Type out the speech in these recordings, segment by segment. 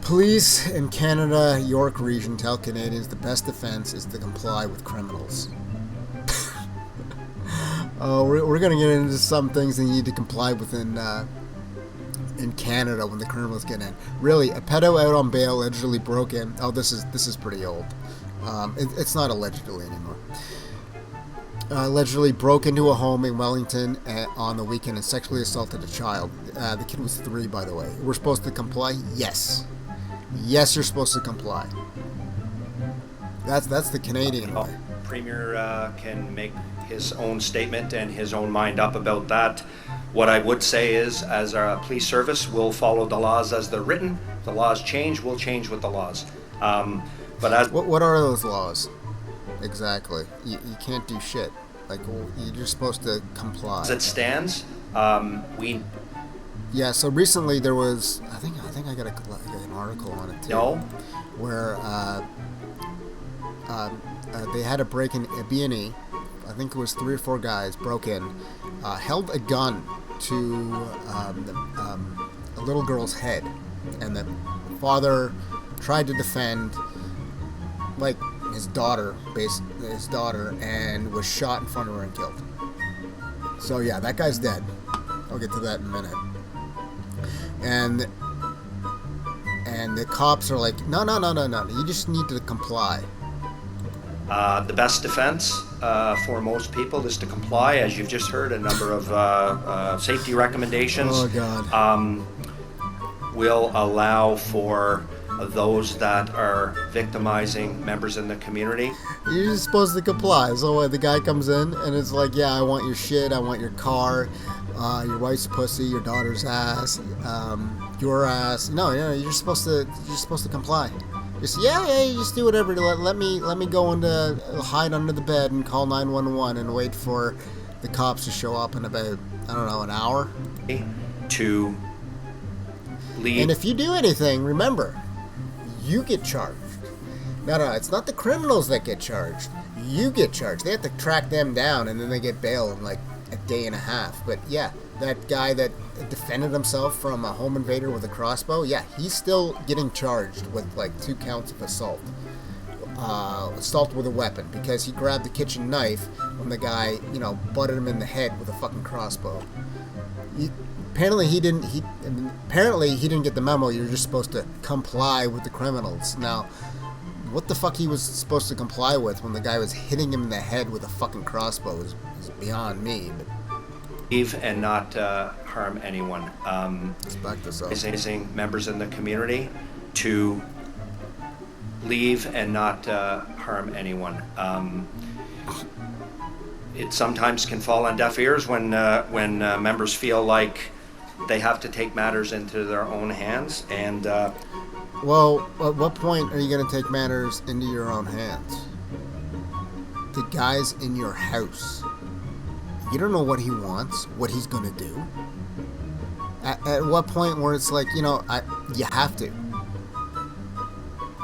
Police in Canada, York region, tell Canadians the best defense is to comply with criminals. We're going to get into some things that you need to comply with in Canada when the criminals get in. Really, a pedo out on bail allegedly broke in. Oh, this is pretty old. It's not allegedly anymore. Allegedly broke into a home in Wellington on the weekend and sexually assaulted a child. The kid was 3, by the way. We're supposed to comply? Yes. Yes, you're supposed to comply. That's the Canadian way. Premier can make his own statement and his own mind up about that. What I would say is, as a police service, we'll follow the laws as they're written. If the laws change, we'll change with the laws. But as what are those laws? Exactly. You can't do shit. Like, you're just supposed to comply. As it stands, we... Yeah, so recently there was, I think I got an article on it too. No. Where they had a break in a B&E. I think it was 3 or 4 guys broke in, held a gun to a little girl's head, and the father tried to defend, like, his daughter, and was shot in front of her and killed. So yeah, that guy's dead. I'll get to that in a minute. And the cops are like, no, you just need to comply. The best defense for most people is to comply, as you've just heard. A number of safety recommendations will allow for those that are victimizing members in the community. You're just supposed to comply. So the guy comes in and it's like, yeah, I want your shit, I want your car, your wife's pussy, your daughter's ass, your ass. No, you're supposed to comply. Just you just do whatever. Let me go into hide under the bed and call 911 and wait for the cops to show up in about, I don't know, an hour. To leave. And if you do anything, remember, you get charged. No, it's not the criminals that get charged. You get charged. They have to track them down, and then they get bail in like a day and a half. But yeah, that guy that defended himself from a home invader with a crossbow, yeah, he's still getting charged with like 2 counts of assault. Assault with a weapon, because he grabbed the kitchen knife when the guy, butted him in the head with a fucking crossbow. Apparently he didn't get the memo. You're just supposed to comply with the criminals. Now, what the fuck he was supposed to comply with when the guy was hitting him in the head with a fucking crossbow is beyond me. But leave and not harm anyone. Raising members in the community to leave and not harm anyone. It sometimes can fall on deaf ears when members feel like they have to take matters into their own hands. And well, at what point are you going to take matters into your own hands? The guy's in your house. You don't know what he wants, what he's going to do. At what point where it's like, you have to.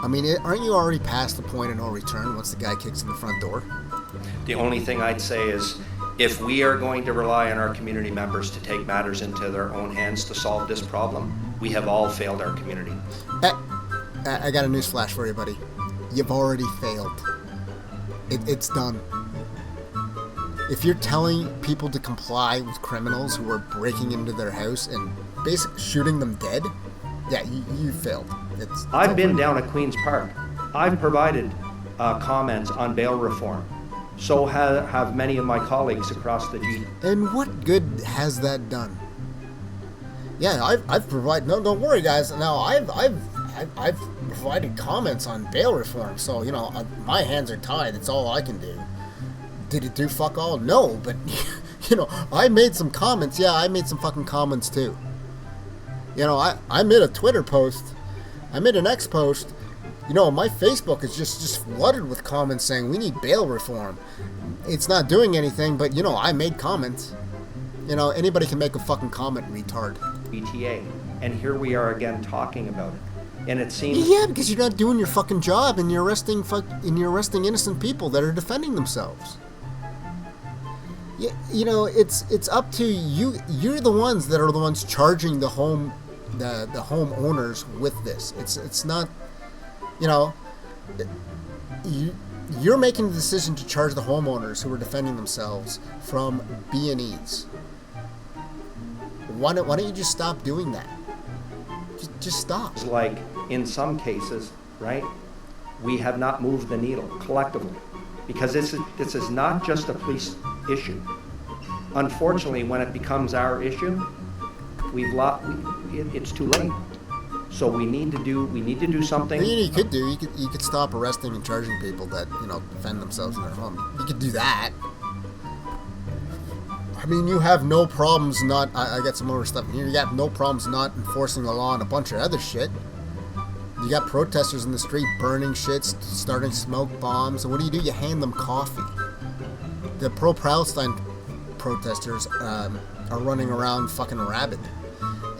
I mean, aren't you already past the point of no return once the guy kicks in the front door? The only thing I'd say is, if we are going to rely on our community members to take matters into their own hands to solve this problem, we have all failed our community. I got a news flash for you, buddy. You've already failed. It's done. If you're telling people to comply with criminals who are breaking into their house and basically shooting them dead, yeah, you failed. I've been down at Queen's Park. I've provided comments on bail reform. So have many of my colleagues across the G. And what good has that done? Yeah, I've provided. No, don't worry, guys. Now I've provided comments on bail reform. So my hands are tied. It's all I can do. Did it do fuck all? No, but I made some comments. Yeah, I made some fucking comments too. I made a Twitter post. I made an X post. My Facebook is just flooded with comments saying we need bail reform. It's not doing anything, but I made comments. Anybody can make a fucking comment, retard. BTA, and here we are again talking about it. And it seems because you're not doing your fucking job, and you're arresting innocent people that are defending themselves. It's up to you. You're the ones that are the ones charging the home the homeowners with this. It's not, you know, you're making the decision to charge the homeowners who are defending themselves from B&Es. Why don't you just stop doing that? Just stop. It's like in some cases, right? We have not moved the needle collectively, because this is not just a police issue. Unfortunately, when it becomes our issue, it's too late. So we need to do something. You could stop arresting and charging people that, you know, defend themselves in their home. You could do that. I mean, you have no problems not. I got some more stuff here. You got no problems not enforcing the law and a bunch of other shit. You got protesters in the street burning shit, starting smoke bombs. And what do? You hand them coffee. The pro-Palestine protesters are running around fucking rabid.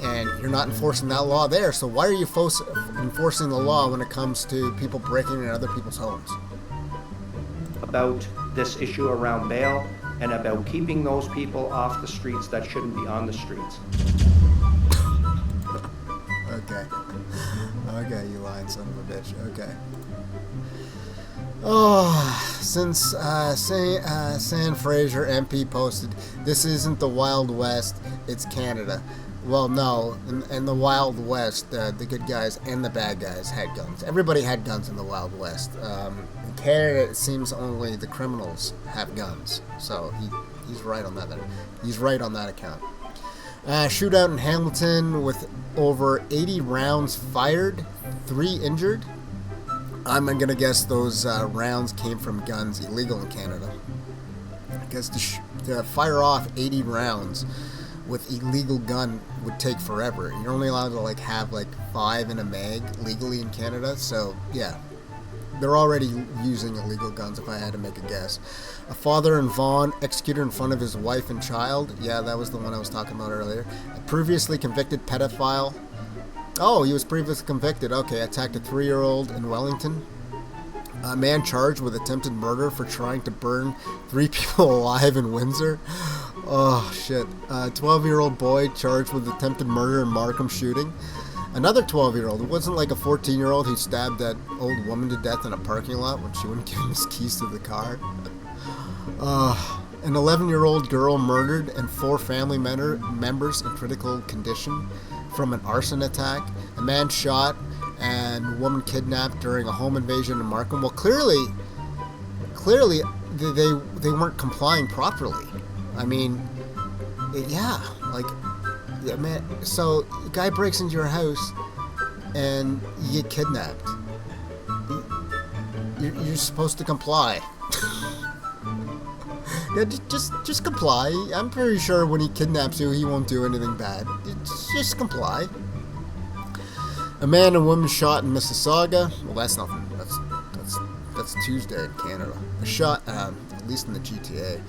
And you're not enforcing that law there. So why are you enforcing the law when it comes to people breaking into other people's homes? About this issue around bail and about keeping those people off the streets that shouldn't be on the streets. Okay, you lying son of a bitch. Okay. Oh, since San Fraser MP posted, this isn't the Wild West, it's Canada. Well, no, in the Wild West, the good guys and the bad guys had guns. Everybody had guns in the Wild West. In Canada, it seems only the criminals have guns. So he's right on that. He's right on that account. Shootout in Hamilton with over 80 rounds fired, 3 injured. I'm gonna guess those rounds came from guns illegal in Canada. Because to fire off 80 rounds with illegal gun would take forever. You're only allowed to have 5 in a mag legally in Canada. So yeah, they're already using illegal guns. If I had to make a guess, a father in Vaughan executed in front of his wife and child. Yeah, that was the one I was talking about earlier. A previously convicted pedophile. Oh, he was previously convicted. Okay, attacked a 3-year-old in Wellington. A man charged with attempted murder for trying to burn 3 people alive in Windsor. Oh, shit. A 12-year-old boy charged with attempted murder in Markham shooting. Another 12-year-old. It wasn't like a 14-year-old who stabbed that old woman to death in a parking lot when she wouldn't give him his keys to the car. An 11-year-old girl murdered and 4 family members in critical condition from an arson attack. A man shot and a woman kidnapped during a home invasion in Markham. Well, clearly they weren't complying properly. I mean, yeah, man. So the guy breaks into your house and you get kidnapped. You're supposed to comply. Yeah, just comply. I'm pretty sure when he kidnaps you, he won't do anything bad. Just comply. A man and woman shot in Mississauga. Well, that's nothing. That's Tuesday in Canada. A shot, at least in the GTA.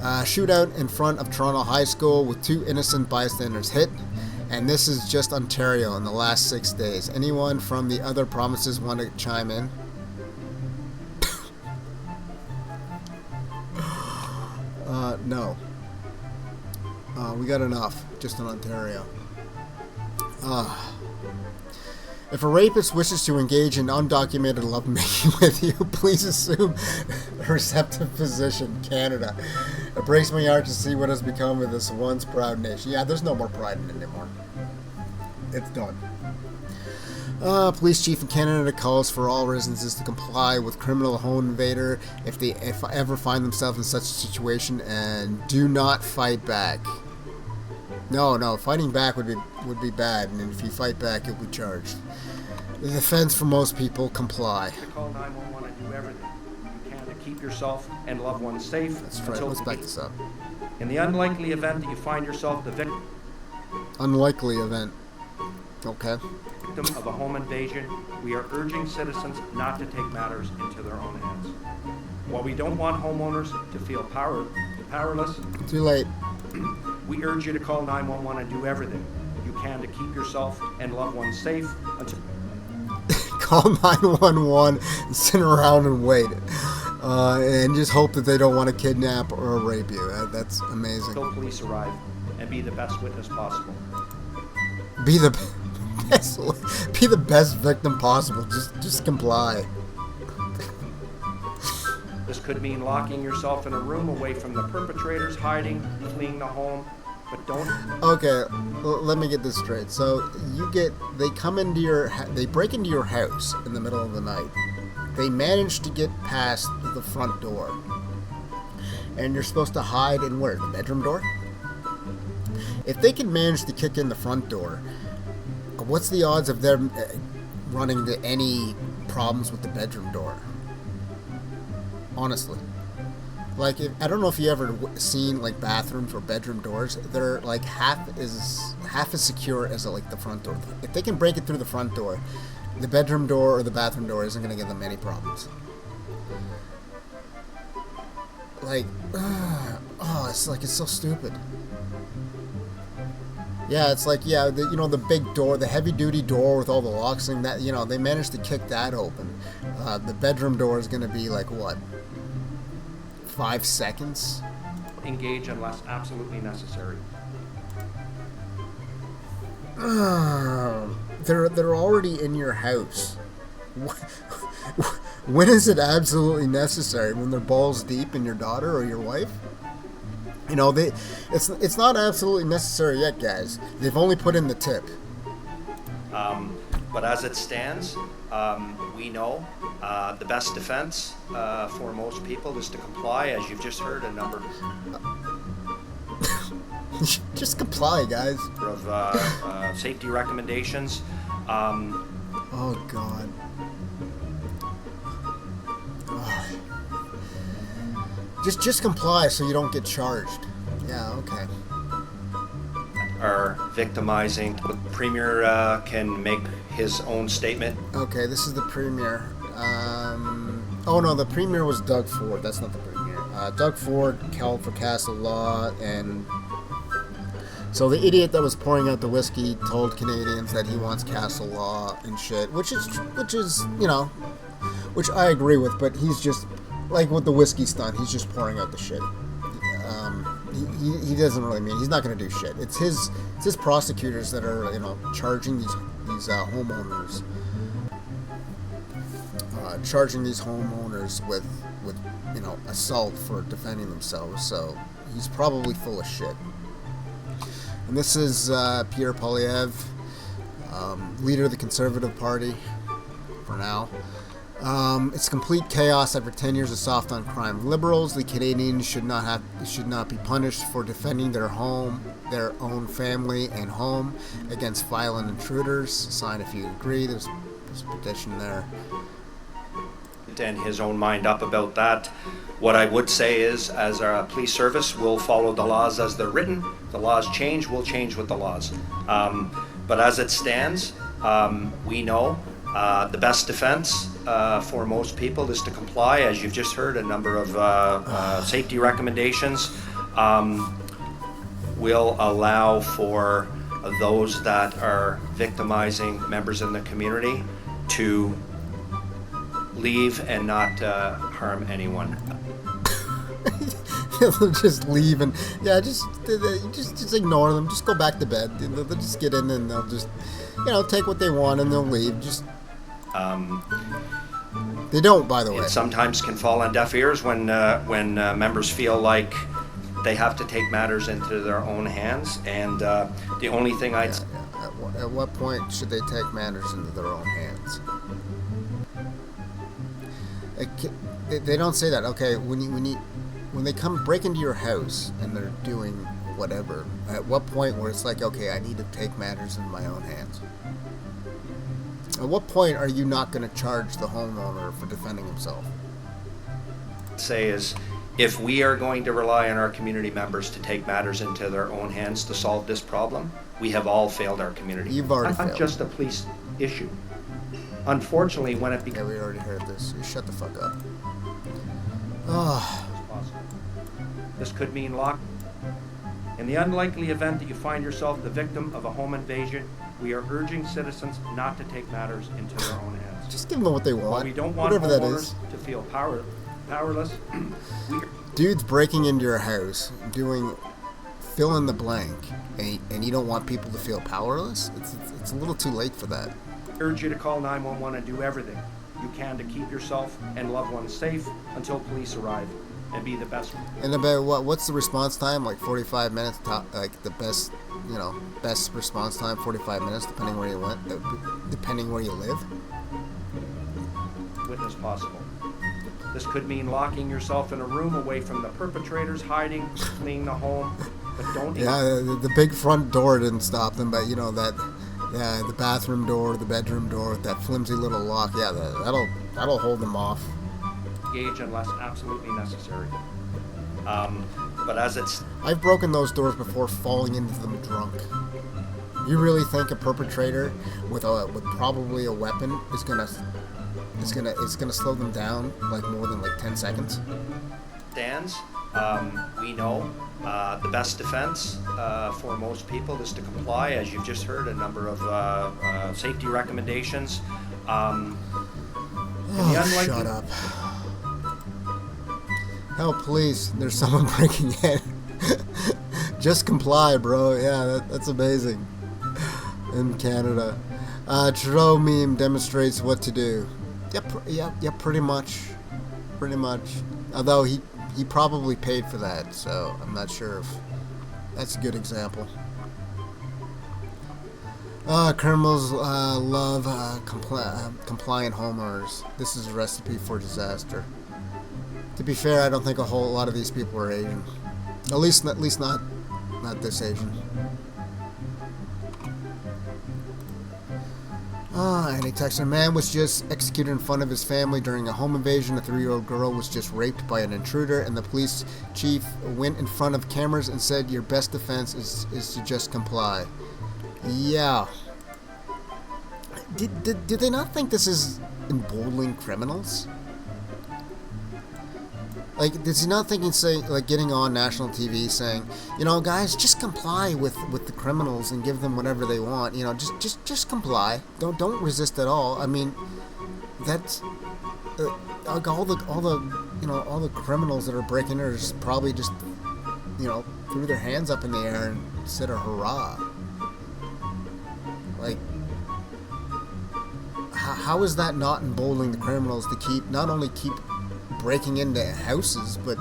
Shootout in front of Toronto High School with 2 innocent bystanders hit. And this is just Ontario in the last 6 days. Anyone from the other provinces want to chime in? No. We got enough, just in Ontario. If a rapist wishes to engage in undocumented lovemaking with you, please assume a receptive position. Canada. It breaks my heart to see what has become of this once proud nation. Yeah, there's no more pride in it anymore. It's done. Police chief in Canada calls for all residents to comply with criminal home invader if they ever find themselves in such a situation, and do not fight back. No, fighting back would be bad, and if you fight back, you'll be charged. The defense for most people: comply. Call 911 and do everything you can to keep yourself and loved ones safe. That's right. Let's back this up. In the unlikely event that you find yourself the victim. Unlikely event. Okay. Victim of a home invasion, we are urging citizens not to take matters into their own hands. While we don't want homeowners to feel powerless, too late. We urge you to call 911 and do everything you can to keep yourself and loved ones safe until call 911 and sit around and wait, and just hope that they don't want to kidnap or rape you. That's amazing. Until police arrive, and be the best witness possible. Be the So, be the best victim possible. Just comply. This could mean locking yourself in a room away from the perpetrators, hiding, fleeing the home, but don't. Okay, let me get this straight. So they break into your house in the middle of the night. They manage to get past the front door, and you're supposed to hide in where? The bedroom door? If they can manage to kick in the front door, what's the odds of them running into any problems with the bedroom door? Honestly, like, I don't know if you ever seen like bathrooms or bedroom doors. They're like half as secure as like the front door. If they can break it through the front door, the bedroom door or the bathroom door isn't going to give them any problems. Like, it's so stupid. Yeah, it's like, the big door, the heavy-duty door with all the locks and that, they managed to kick that open. The bedroom door is going to be like, what, 5 seconds? Engage unless absolutely necessary. They're already in your house. When is it absolutely necessary? When they're balls deep in your daughter or your wife? It's not absolutely necessary yet, guys. They've only put in the tip. But as it stands, we know the best defense for most people is to comply, as you've just heard a number Just comply, guys. of safety recommendations. Oh, God. Oh. Just comply so you don't get charged. Yeah, okay. Are victimizing. The Premier can make his own statement. Okay, this is the Premier. Oh no, the Premier was Doug Ford. That's not the Premier. Doug Ford called for Castle Law, and so the idiot that was pouring out the whiskey told Canadians that he wants Castle Law and shit, which is which I agree with, but he's just like with the whiskey stunt. He's just pouring out the shit. He doesn't really mean, he's not going to do shit. It's his prosecutors that are charging these homeowners, with assault for defending themselves. So he's probably full of shit. And this is Pierre Poilievre, leader of the Conservative Party for now. It's complete chaos after 10 years of soft on crime. Liberals, the Canadians should not be punished for defending their home, their own family and home against violent intruders. Sign if you agree. There's a petition there. And his own mind up about that. What I would say is, as our police service, we'll follow the laws as they're written. The laws change, we'll change with the laws. But as it stands, we know the best defense for most people is to comply, as you've just heard a number of safety recommendations. Will allow for those that are victimizing members in the community to leave and not harm anyone. They'll just leave and just ignore them. Just go back to bed. They'll just get in and they'll just take what they want and they'll leave. They don't, by the way. It sometimes can fall on deaf ears when members feel like they have to take matters into their own hands, and the only thing I'd... At what point should they take matters into their own hands? They don't say that. Okay, when they come break into your house and they're doing whatever, at what point where it's like, okay, I need to take matters in my own hands? At what point are you not going to charge the homeowner for defending himself? Say is, if we are going to rely on our community members to take matters into their own hands to solve this problem, we have all failed our community. You've already failed. Not just a police issue. Unfortunately, when it becomes... Yeah, we already heard this. You shut the fuck up. Oh. This could mean lock. In the unlikely event that you find yourself the victim of a home invasion, we are urging citizens not to take matters into their own hands. Just give them what they want. While we don't want whatever homeowners to feel powerless, Dude's breaking into your house, doing fill in the blank, and you don't want people to feel powerless, it's a little too late for that. I urge you to call 911 and do everything you can to keep yourself and loved ones safe until police arrive, and be the best. And about what's the response time? Like 45 minutes, like the best, best response time, 45 minutes, depending where you depending where you live. Witness possible. This could mean locking yourself in a room away from the perpetrators, hiding, fleeing the home, but don't. Yeah, the big front door didn't stop them, but the bathroom door, the bedroom door with that flimsy little lock, yeah, that'll hold them off. Engage unless absolutely necessary. But as it's, I've broken those doors before, falling into them drunk. You really think a perpetrator with probably a weapon is gonna slow them down like more than like 10 seconds? stands, we know the best defense for most people is to comply, as you've just heard, a number of safety recommendations. Shut up. Help, please. There's someone breaking in. Just comply, bro. Yeah, that's amazing. In Canada. Trudeau meme demonstrates what to do. Yeah, pretty much. Pretty much. Although he probably paid for that, so I'm not sure if that's a good example. Criminals love compliant homeowners. This is a recipe for disaster. To be fair, I don't think a whole lot of these people are Asian. At least not this Asian. And he texted, a man was just executed in front of his family during a home invasion. A 3-year-old girl was just raped by an intruder, and the police chief went in front of cameras and said, your best defense is to just comply. Yeah. Did they not think this is emboldening criminals? Like, is he not thinking, getting on national TV saying, guys, just comply with the criminals and give them whatever they want. Just comply. Don't resist at all. I mean, that's all the criminals that are breaking in are just probably just threw their hands up in the air and said a hurrah. Like, how is that not emboldening the criminals to not only keep breaking into houses, but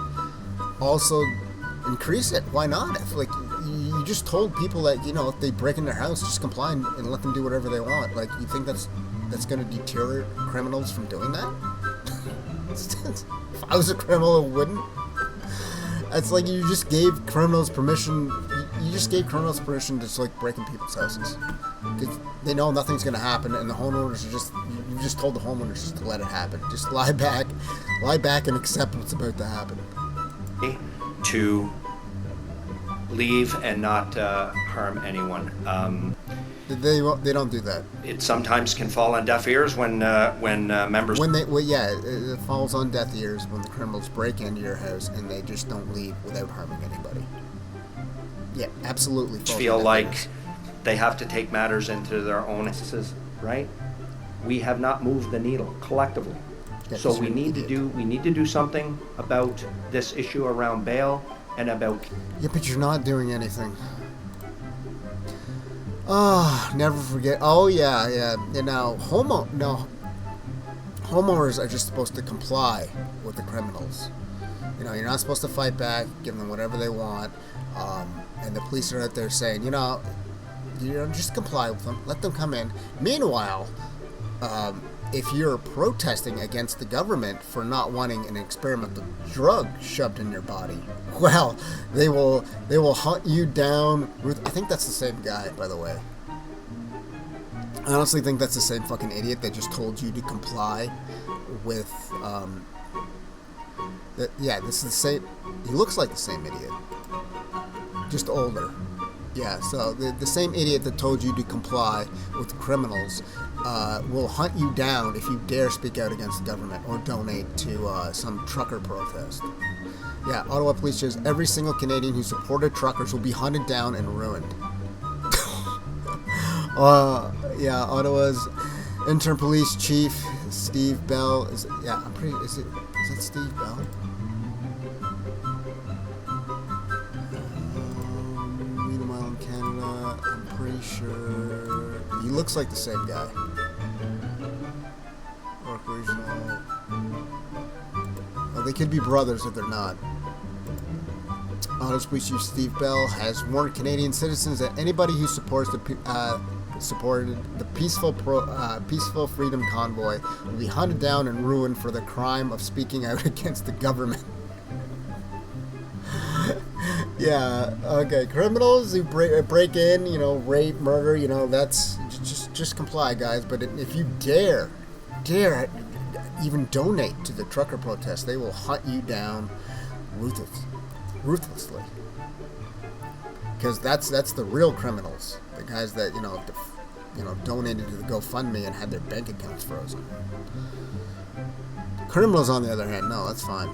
also increase it? Why not? If you just told people that if they break into their house, just comply and let them do whatever they want. Like, you think that's going to deter criminals from doing that? If I was a criminal, I wouldn't. It's like you just gave criminals permission. You just gave criminals permission to just break in people's houses because they know nothing's going to happen, and the homeowners you just told the homeowners just to let it happen. Just lie back and accept what's about to happen. To leave and not harm anyone. They don't do that. It sometimes can fall on deaf ears when members. It falls on deaf ears when the criminals break into your house and they just don't leave without harming anybody. Yeah, absolutely. Feel like they have to take matters into their own hands, right? We have not moved the needle collectively. So we need to do something about this issue around bail and about. Yeah, but you're not doing anything. Never forget. Oh yeah. Homeowners are just supposed to comply with the criminals. You're not supposed to fight back, give them whatever they want. And the police are out there saying, just comply with them, let them come in. Meanwhile, if you're protesting against the government for not wanting an experimental drug shoved in your body, well, they will hunt you down. I think that's the same guy, by the way. I honestly think that's the same fucking idiot that just told you to comply with. This is the same. He looks like the same idiot, just older. Yeah, so the same idiot that told you to comply with criminals will hunt you down if you dare speak out against the government or donate to some trucker protest. Yeah, Ottawa police says every single Canadian who supported truckers will be hunted down and ruined. Ottawa's interim police chief Steve Bell is that Steve Bell? pretty sure he looks like the same guy. York Regional. Well, they could be brothers if they're not. Honest Police Chief Steve Bell has warned Canadian citizens that anybody who supported the peaceful freedom convoy will be hunted down and ruined for the crime of speaking out against the government. Yeah, okay. Criminals who break in, rape, murder, that's just comply, guys. But if you dare even donate to the trucker protest, they will hunt you down ruthlessly. Because that's the real criminals, the guys that donated to the GoFundMe and had their bank accounts frozen. Criminals, on the other hand, no, that's fine.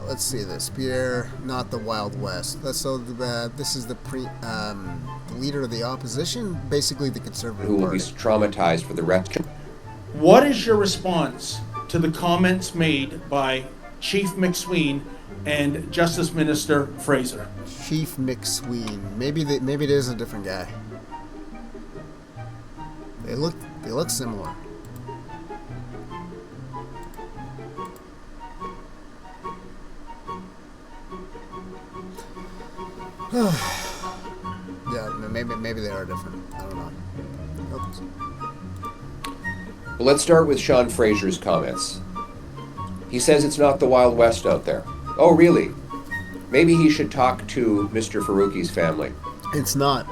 Let's see this. Pierre, not the Wild West. This is the leader of the opposition, basically the Conservative Party. Who will be traumatized for the rest. What is your response to the comments made by Chief McSween and Justice Minister Fraser? Chief McSween. Maybe it is a different guy. They look similar. Yeah, maybe they are different. I don't know. Oops. Well, let's start with Sean Fraser's comments. He says it's not the Wild West out there. Oh, really? Maybe he should talk to Mr. Faruqi's family. It's not.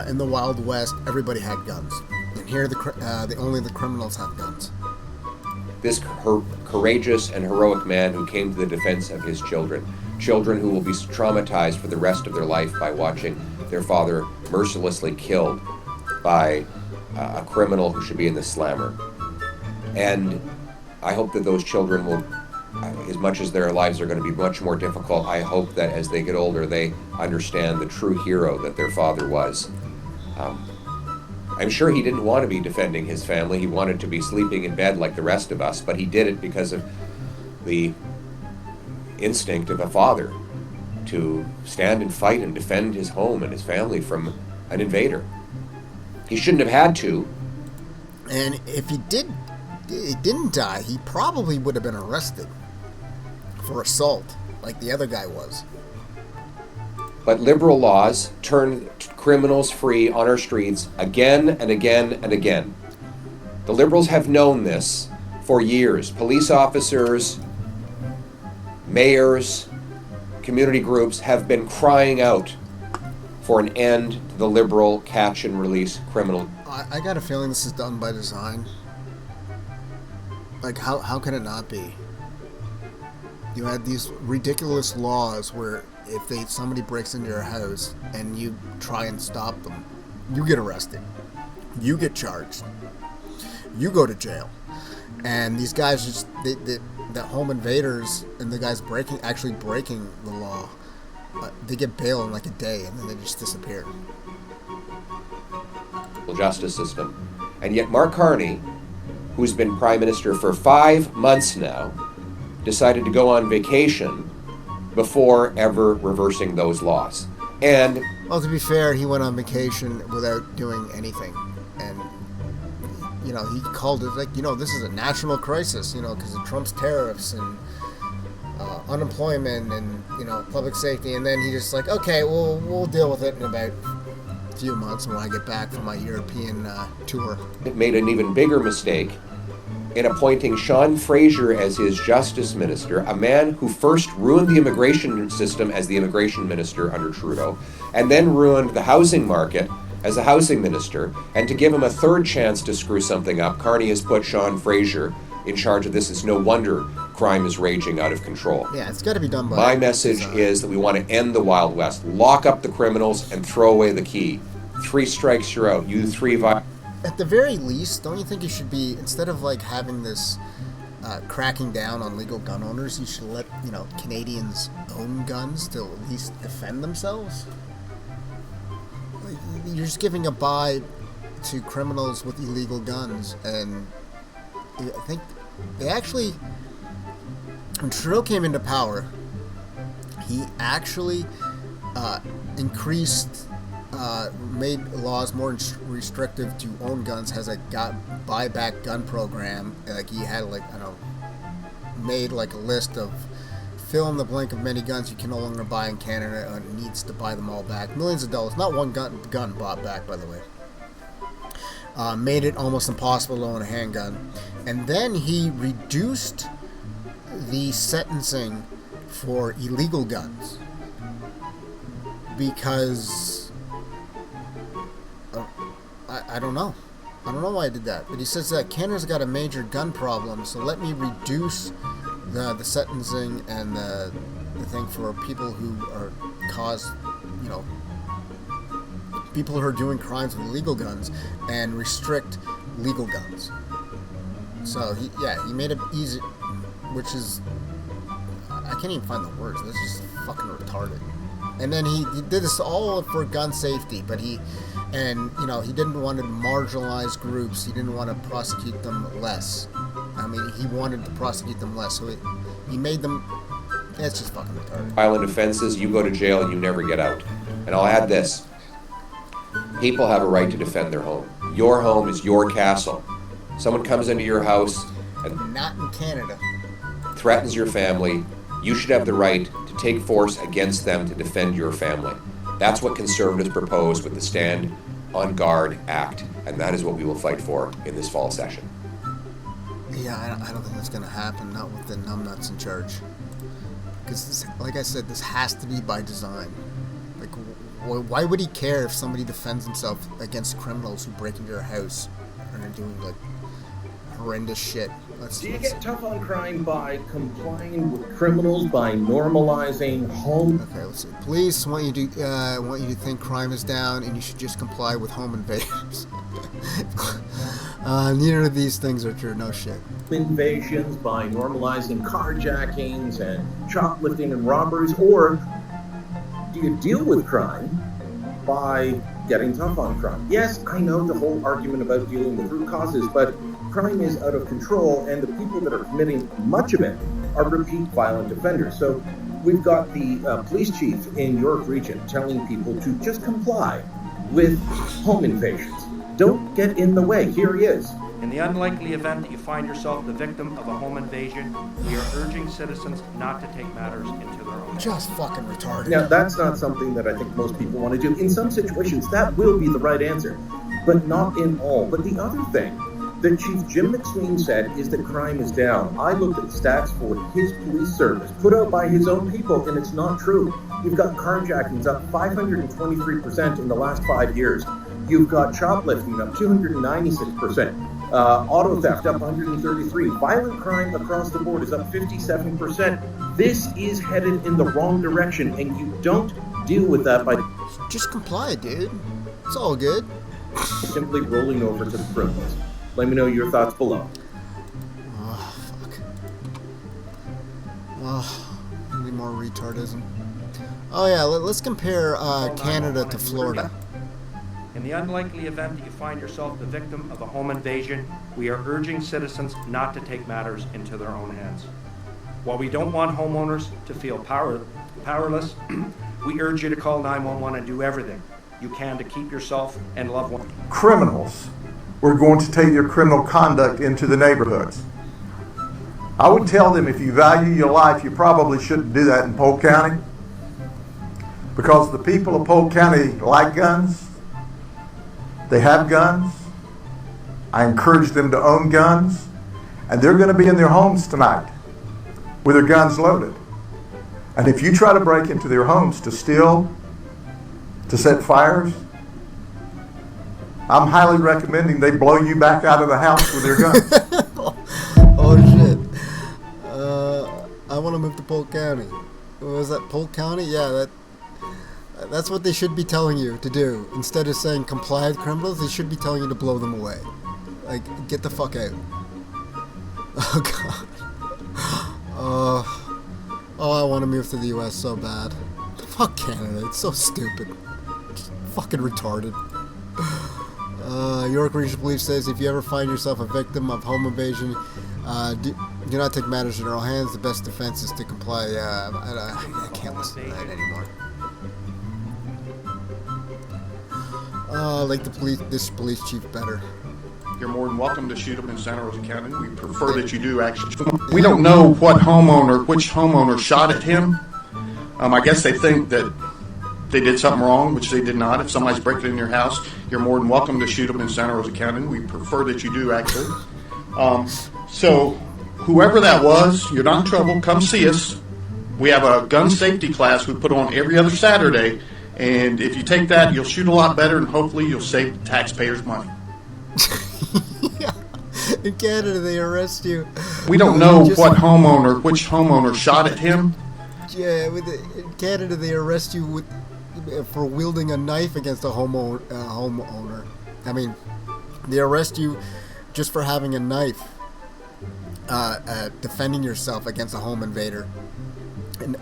In the Wild West, everybody had guns. And here, only the criminals have guns. This courageous and heroic man who came to the defense of his children who will be traumatized for the rest of their life by watching their father mercilessly killed by a criminal who should be in the slammer. And I hope that those children will, as much as their lives are going to be much more difficult, I hope that as they get older, they understand the true hero that their father was. I'm sure he didn't want to be defending his family. He wanted to be sleeping in bed like the rest of us, but he did it because of the instinct of a father to stand and fight and defend his home and his family from an invader. He shouldn't have had to. And if he didn't die, he probably would have been arrested for assault, like the other guy was. But liberal laws turn criminals free on our streets again and again and again. The liberals have known this for years. Police officers, mayors, community groups have been crying out for an end to the liberal catch and release criminal. I got a feeling this is done by design. Like, how can it not be? You had these ridiculous laws where if somebody breaks into your house and you try and stop them, you get arrested, you get charged, you go to jail, and these guys the home invaders and the guys actually breaking the law, they get bail in like a day and then they just disappear. Justice system, and yet Mark Carney, who's been Prime Minister for 5 months now, decided to go on vacation before ever reversing those laws. And well, to be fair, he went on vacation without doing anything, and he called it like, this is a national crisis, because of Trump's tariffs and unemployment and public safety, and then he just like, okay, we'll deal with it in about a few months when I get back from my European tour. It made an even bigger mistake in appointing Sean Fraser as his justice minister, a man who first ruined the immigration system as the immigration minister under Trudeau, and then ruined the housing market as a housing minister. And to give him a third chance to screw something up, Carney has put Sean Fraser in charge of this. It's no wonder crime is raging out of control. Yeah, it's got to be done by... My message is that we want to end the Wild West. Lock up the criminals and throw away the key. 3 strikes, you're out. You 3 At the very least, don't you think you should be, instead of like having this cracking down on legal gun owners, you should let Canadians own guns to at least defend themselves? Like, you're just giving a buy to criminals with illegal guns, and I think they actually, when Trudeau came into power, he actually increased, made laws more restrictive to own guns, has a buyback gun program. Like, he had, like, I don't know, made like a list of fill in the blank of many guns you can no longer buy in Canada and needs to buy them all back. Millions of dollars. Not one gun bought back, by the way. Made it almost impossible to own a handgun. And then he reduced the sentencing for illegal guns. Because... I don't know. I don't know why I did that. But he says that Canada's got a major gun problem, so let me reduce the sentencing and the thing for people who are people who are doing crimes with illegal guns, and restrict legal guns. So he made it easy, which is, I can't even find the words. This is fucking retarded. And then he did this all for gun safety, but he didn't want to marginalize groups. He didn't want to prosecute them less. I mean, he wanted to prosecute them less, so he made them. It's just fucking retarded. Violent offenses, you go to jail and you never get out. And I'll add this. People have a right to defend their home. Your home is your castle. Someone comes into your house and not in Canada. Threatens your family. You should have the right to take force against them to defend your family. That's what Conservatives propose with the Stand on Guard Act, and that is what we will fight for in this fall session. Yeah, I don't think that's going to happen, not with the numbnuts in charge. Because, like I said, this has to be by design. Like, why would he care if somebody defends himself against criminals who break into your house and are doing, like, horrendous shit? Do you get tough on crime by complying with criminals, by normalizing home? Okay, let's see. Police want you to think crime is down, and you should just comply with home invaders. Neither of these things are true. No shit. Invasions by normalizing carjackings and shoplifting and robberies, or do you deal with crime by getting tough on crime? Yes, I know the whole argument about dealing with root causes, but crime is out of control, and the people that are committing much of it are repeat violent offenders. So we've got the police chief in York Region telling people to just comply with home invasions. Don't get in the way. Here he is. In the unlikely event that you find yourself the victim of a home invasion, we are urging citizens not to take matters into their own hands. Just fucking retarded. Now, that's not something that I think most people want to do. In some situations, that will be the right answer, but not in all. But the other thing that Chief Jim McSween said is that crime is down. I looked at the stats for his police service, put out by his own people, and it's not true. You've got carjackings up 523% in the last 5 years. You've got shoplifting up 296%. Auto theft up 133. Violent crime across the board is up 57%. This is headed in the wrong direction, and you don't deal with that by just comply, dude. It's all good. Simply rolling over to the criminals. Let me know your thoughts below. Oh, fuck. Oh, any more retardism. Oh yeah, let's compare Canada to Florida. In the unlikely event that you find yourself the victim of a home invasion, we are urging citizens not to take matters into their own hands. While we don't want homeowners to feel powerless, we urge you to call 911 and do everything you can to keep yourself and loved ones. Criminals were going to take their criminal conduct into the neighborhoods. I would tell them, if you value your life, you probably shouldn't do that in Polk County, because the people of Polk County like guns. They have guns. I encourage them to own guns, and they're going to be in their homes tonight with their guns loaded. And if you try to break into their homes to steal, to set fires, I'm highly recommending they blow you back out of the house with their guns. Oh shit. I want to move to Polk County. Was that Polk County? Yeah, that's what they should be telling you to do. Instead of saying comply with criminals, they should be telling you to blow them away. Like, get the fuck out. Oh god. I want to move to the US so bad. Fuck Canada, it's so stupid. Just fucking retarded. York Regional Police says if you ever find yourself a victim of home invasion, do not take matters in your own hands. The best defense is to comply. I can't listen to that anymore. I like this police chief better. You're more than welcome to shoot them in Santa Rosa County. We prefer that you do, actually. We don't know which homeowner shot at him. I guess they think that they did something wrong, which they did not. If somebody's breaking in your house, you're more than welcome to shoot them in Santa Rosa County. We prefer that you do, actually. So whoever that was, you're not in trouble. Come see us. We have a gun safety class we put on every other Saturday. And if you take that, you'll shoot a lot better, and hopefully you'll save taxpayers money. Yeah. In Canada, they arrest you. We don't know which homeowner shot at him. Yeah, in Canada, they arrest you for wielding a knife against a homeowner. I mean, they arrest you just for having a knife, defending yourself against a home invader. And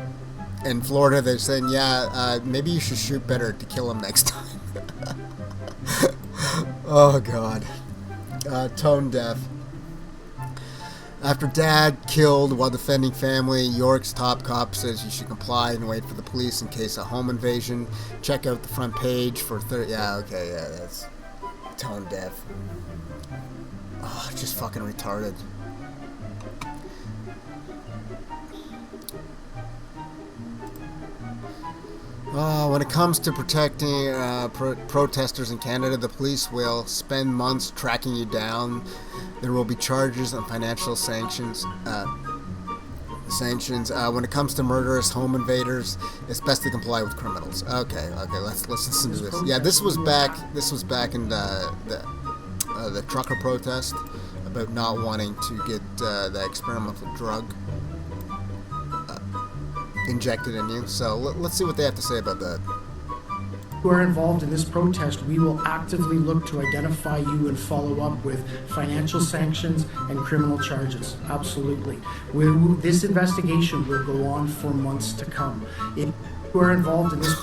in Florida, they're saying, maybe you should shoot better to kill him next time. Oh, God. Tone deaf. After dad killed while defending family, York's top cop says you should comply and wait for the police in case of home invasion. Check out the front page for that's tone deaf. Oh, just fucking retarded. When it comes to protecting protesters in Canada, the police will spend months tracking you down. There will be charges and financial sanctions. When it comes to murderous home invaders, it's best to comply with criminals. Okay, let's listen to this. Yeah, this was back in the trucker protest about not wanting to get the experimental drug injected in you. So let's see what they have to say about that. Who are involved in this protest, we will actively look to identify you and follow up with financial sanctions and criminal charges. Absolutely. This investigation will go on for months to come. If you are involved in this...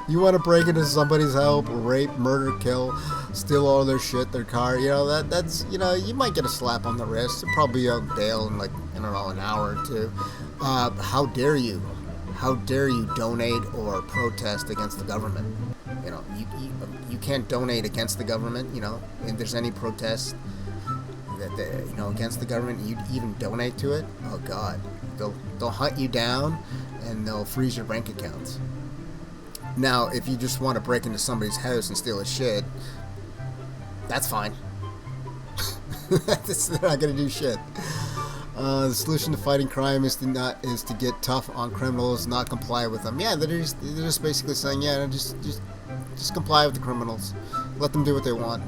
You want to break into somebody's house, rape, murder, kill, steal all their shit, their car, that's you might get a slap on the wrist. You'll probably be on bail in an hour or two. How dare you? How dare you donate or protest against the government? You can't donate against the government. If there's any protest that against the government, you even donate to it. Oh God, they'll hunt you down and they'll freeze your bank accounts. Now, if you just want to break into somebody's house and steal his shit, that's fine. They're not gonna do shit. The solution to fighting crime is to get tough on criminals, not comply with them. Yeah, they're just basically saying, just comply with the criminals, let them do what they want.